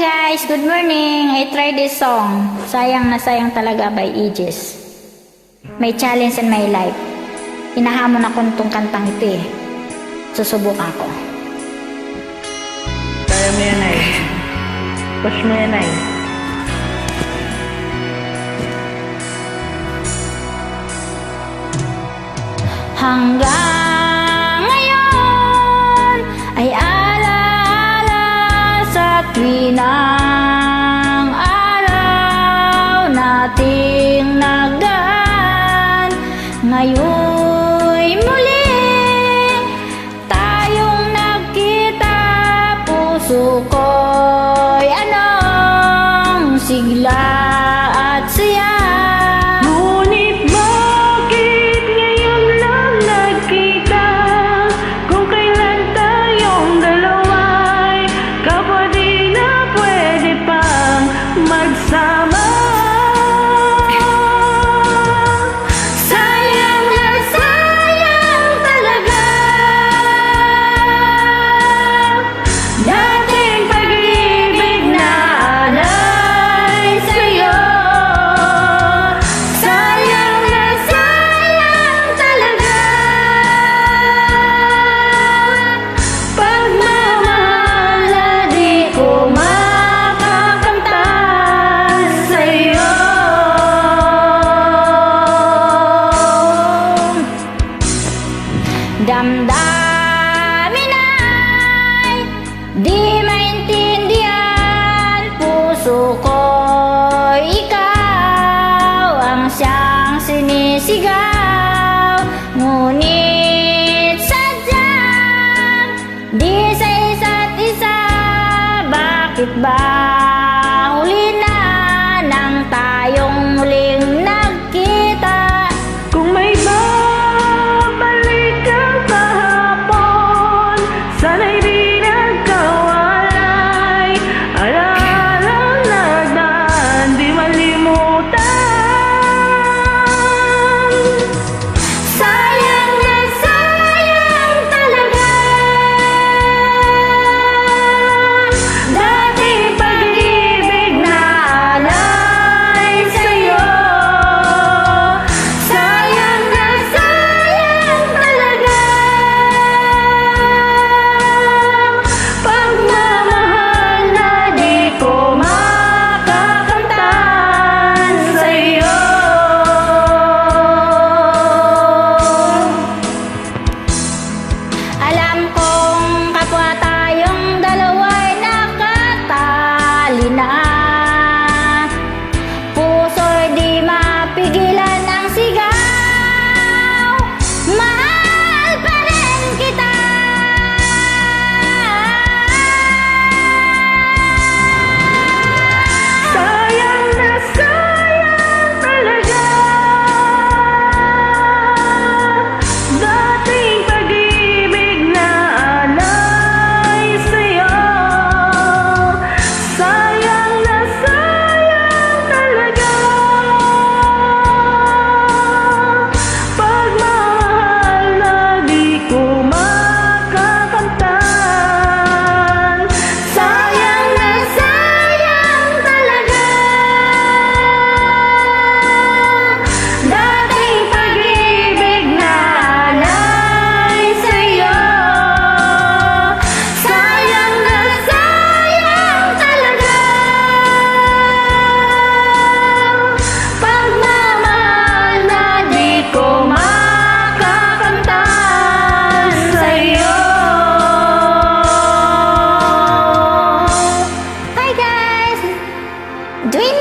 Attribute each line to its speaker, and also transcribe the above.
Speaker 1: guys, good morning. I tried this song, Sayang na Sayang Talaga by Aegis. May challenge in my life. Hinahamon ako nitong kantang ito eh. Susubukan ko.
Speaker 2: Kaya mo yan ay. Push mo yan ay.
Speaker 1: Hanggang ngayon ay alaala sa tuwinang araw nating nagdaan. Ngayon'y muli tayong nagkita, puso ko'y anong sigla at siya. Damdamin ay di maintindihan, puso ko'y ikaw ang siyang sinisigaw. Ngunit sadyang di sa isa't isa, bakit ba huli na nang tayong muling nagkita?
Speaker 2: Kung may sana'y di nagkawalay, alalang nagdaan, di malimutan.
Speaker 1: Sayang na sayang talaga dating pag-ibig na alay sa'yo. Sayang na sayang talaga pagmamahal na di ko makakamtan sa'yo. Alam kong kapwa tayong dalawa'y nakatali na, puso'y di mapigilan ang sigaw. Mahal pa rin kita.
Speaker 2: Sayang na sayang talaga dating pag-ibig na alay sa'yo. Sayang na sayang talaga pagmamahal na di ko makakamtan.
Speaker 1: Sayang na sayang talaga dating pag-ibig na alay sa'yo. Sayang na sayang talaga pagmamahal na di ko makakamtan sa'yo. Hi guys! Doing